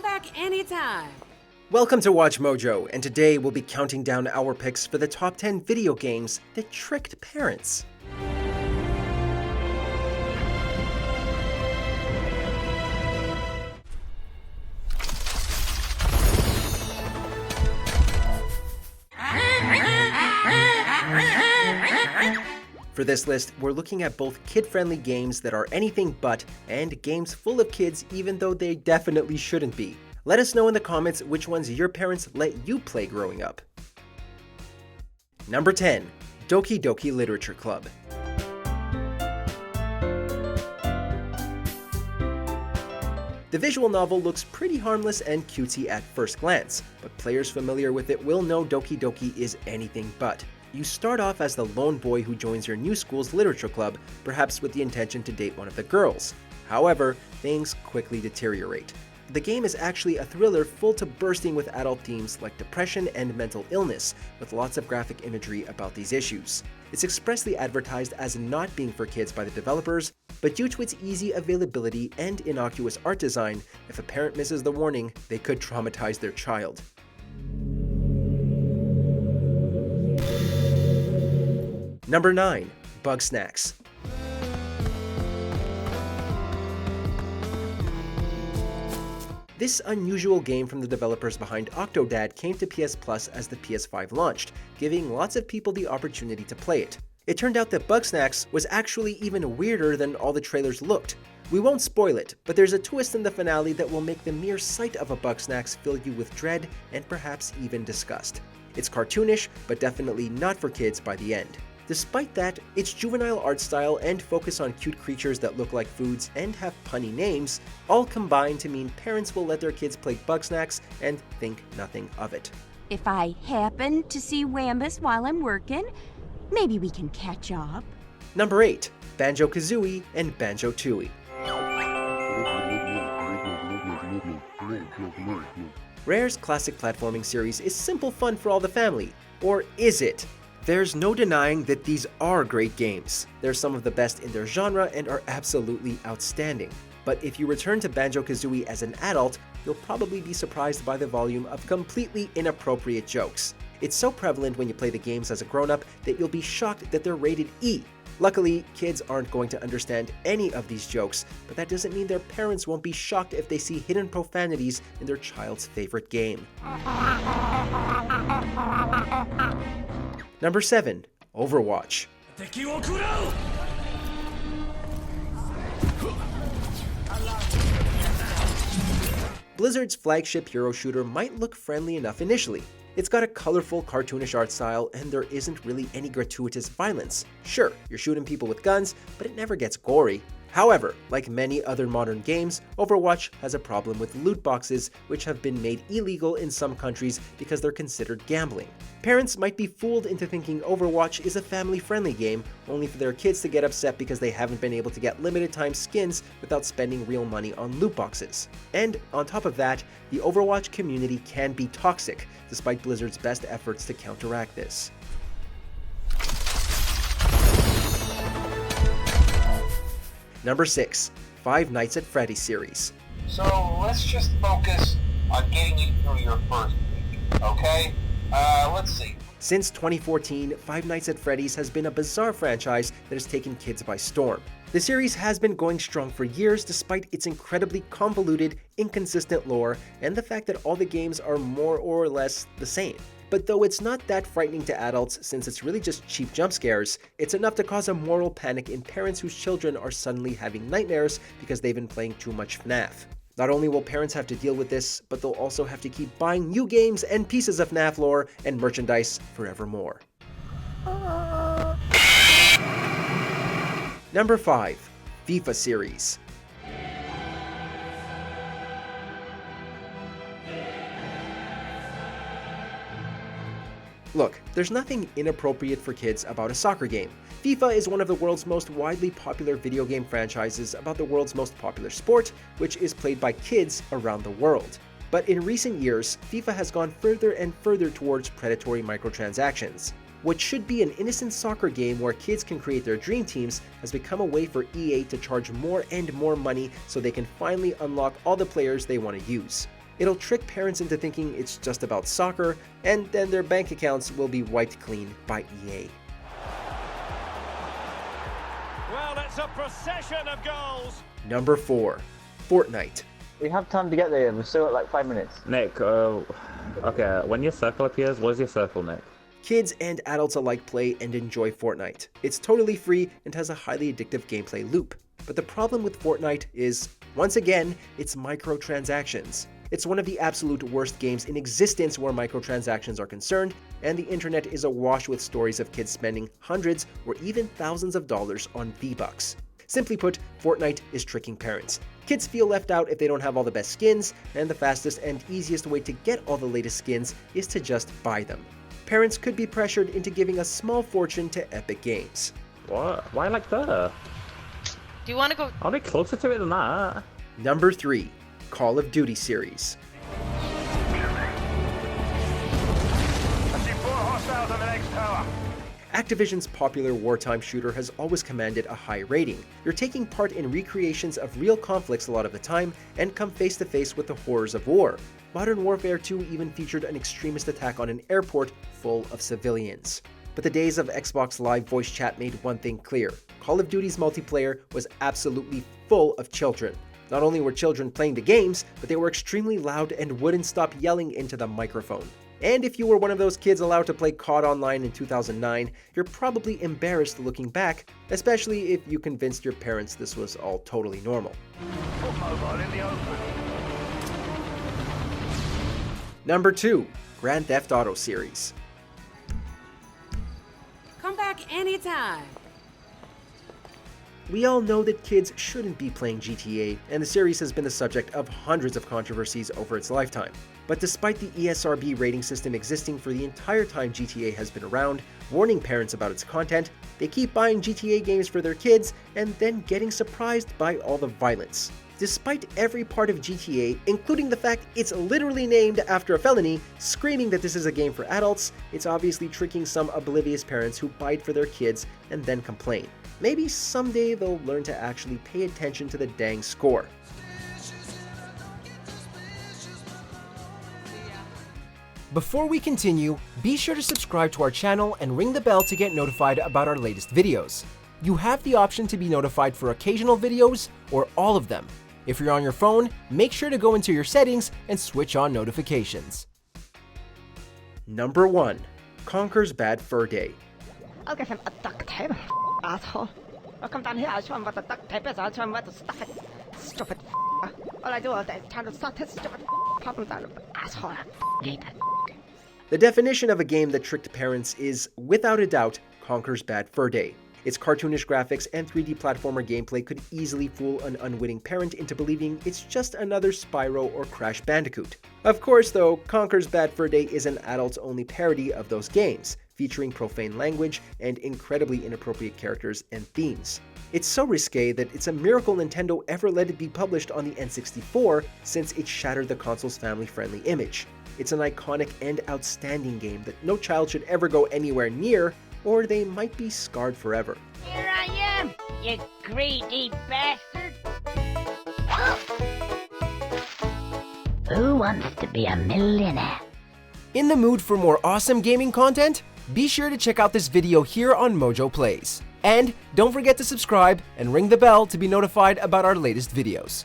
back anytime. Welcome to WatchMojo, and today we'll be counting down our picks for the top 10 video games that tricked parents. For this list, we're looking at both kid-friendly games that are anything but, and games full of kids even though they definitely shouldn't be. Let us know in the comments which ones your parents let you play growing up. Number 10. Doki Doki Literature Club. The visual novel looks pretty harmless and cutesy at first glance, but players familiar with it will know Doki Doki is anything but. You start off as the lone boy who joins your new school's literature club, perhaps with the intention to date one of the girls. However, things quickly deteriorate. The game is actually a thriller full to bursting with adult themes like depression and mental illness, with lots of graphic imagery about these issues. It's expressly advertised as not being for kids by the developers, but due to its easy availability and innocuous art design, if a parent misses the warning, they could traumatize their child. Number 9. BUGSNAX. This unusual game from the developers behind Octodad came to PS Plus as the PS5 launched, giving lots of people the opportunity to play it. It turned out that BUGSNAX was actually even weirder than all the trailers looked. We won't spoil it, but there's a twist in the finale that will make the mere sight of a BUGSNAX fill you with dread and perhaps even disgust. It's cartoonish, but definitely not for kids by the end. Despite that, its juvenile art style and focus on cute creatures that look like foods and have punny names all combine to mean parents will let their kids play BUGSNAX and think nothing of it. If I happen to see Wambus while I'm working, maybe we can catch up. Number 8. Banjo-Kazooie and Banjo-Tooie. Rare's classic platforming series is simple fun for all the family. Or is it? There's no denying that these are great games. They're some of the best in their genre and are absolutely outstanding. But if you return to Banjo-Kazooie as an adult, you'll probably be surprised by the volume of completely inappropriate jokes. It's so prevalent when you play the games as a grown-up that you'll be shocked that they're rated E. Luckily, kids aren't going to understand any of these jokes, but that doesn't mean their parents won't be shocked if they see hidden profanities in their child's favorite game. Number 7. OVERWATCH. Blizzard's flagship hero shooter might look friendly enough initially. It's got a colorful, cartoonish art style, and there isn't really any gratuitous violence. Sure, you're shooting people with guns, but it never gets gory. However, like many other modern games, Overwatch has a problem with loot boxes, which have been made illegal in some countries because they're considered gambling. Parents might be fooled into thinking Overwatch is a family-friendly game, only for their kids to get upset because they haven't been able to get limited-time skins without spending real money on loot boxes. And on top of that, the Overwatch community can be toxic, despite Blizzard's best efforts to counteract this. Number 6. Five Nights at Freddy's series. So let's just focus on getting you through your first week, okay? Let's see. Since 2014, Five Nights at Freddy's has been a bizarre franchise that has taken kids by storm. The series has been going strong for years despite its incredibly convoluted, inconsistent lore and the fact that all the games are more or less the same. But though it's not that frightening to adults since it's really just cheap jump scares, it's enough to cause a moral panic in parents whose children are suddenly having nightmares because they've been playing too much FNAF. Not only will parents have to deal with this, but they'll also have to keep buying new games and pieces of FNAF lore and merchandise forevermore. Number 5. FIFA series. Look, there's nothing inappropriate for kids about a soccer game. FIFA is one of the world's most widely popular video game franchises about the world's most popular sport, which is played by kids around the world. But in recent years, FIFA has gone further and further towards predatory microtransactions. What should be an innocent soccer game where kids can create their dream teams has become a way for EA to charge more and more money so they can finally unlock all the players they want to use. It'll trick parents into thinking it's just about soccer, and then their bank accounts will be wiped clean by EA. Well, it's a procession of goals. Number 4. Fortnite. We have time to get there. We've still got like 5 minutes. Nick, okay, when your circle appears, what is your circle, Nick? Kids and adults alike play and enjoy Fortnite. It's totally free and has a highly addictive gameplay loop. But the problem with Fortnite is, once again, it's microtransactions. It's one of the absolute worst games in existence where microtransactions are concerned, and the internet is awash with stories of kids spending hundreds or even thousands of dollars on V-Bucks. Simply put, Fortnite is tricking parents. Kids feel left out if they don't have all the best skins, and the fastest and easiest way to get all the latest skins is to just buy them. Parents could be pressured into giving a small fortune to Epic Games. What? Why like that? Do you want to go? I'll be closer to it than that. Number 3. Call of Duty series. I see 4 hostiles on the next tower. Activision's popular wartime shooter has always commanded a high rating. You're taking part in recreations of real conflicts a lot of the time and come face to face with the horrors of war. Modern Warfare 2 even featured an extremist attack on an airport full of civilians. But the days of Xbox Live voice chat made one thing clear. Call of Duty's multiplayer was absolutely full of children. Not only were children playing the games, but they were extremely loud and wouldn't stop yelling into the microphone. And if you were one of those kids allowed to play COD Online in 2009, you're probably embarrassed looking back, especially if you convinced your parents this was all totally normal. Put mobile in the open. Number 2. Grand Theft Auto series. Come back anytime. We all know that kids shouldn't be playing GTA, and the series has been the subject of hundreds of controversies over its lifetime. But despite the ESRB rating system existing for the entire time GTA has been around, warning parents about its content, they keep buying GTA games for their kids and then getting surprised by all the violence. Despite every part of GTA, including the fact it's literally named after a felony, screaming that this is a game for adults, it's obviously tricking some oblivious parents who buy it for their kids and then complain. Maybe someday they'll learn to actually pay attention to the dang score. Before we continue, be sure to subscribe to our channel and ring the bell to get notified about our latest videos. You have the option to be notified for occasional videos or all of them. If you're on your phone, make sure to go into your settings and switch on notifications. Number 1. CONKER'S Bad Fur Day. I'll get him a duct tape, asshole. I'll come down here, I'll show him what the duct tape is, I'll show him where to stuff it. Stupid all I do all day is trying to sort his stupid problems out, asshole. I hate that. The definition of a game that tricked parents is, without a doubt, CONKER'S Bad Fur Day. Its cartoonish graphics and 3D platformer gameplay could easily fool an unwitting parent into believing it's just another Spyro or Crash Bandicoot. Of course though, CONKER'S Bad Fur Day is an adults-only parody of those games, featuring profane language and incredibly inappropriate characters and themes. It's so risque that it's a miracle Nintendo ever let it be published on the N64 since it shattered the console's family-friendly image. It's an iconic and outstanding game that no child should ever go anywhere near, or they might be scarred forever. Here I am, you greedy bastard! Who wants to be a millionaire? In the mood for more awesome gaming content? Be sure to check out this video here on Mojo Plays. And don't forget to subscribe and ring the bell to be notified about our latest videos.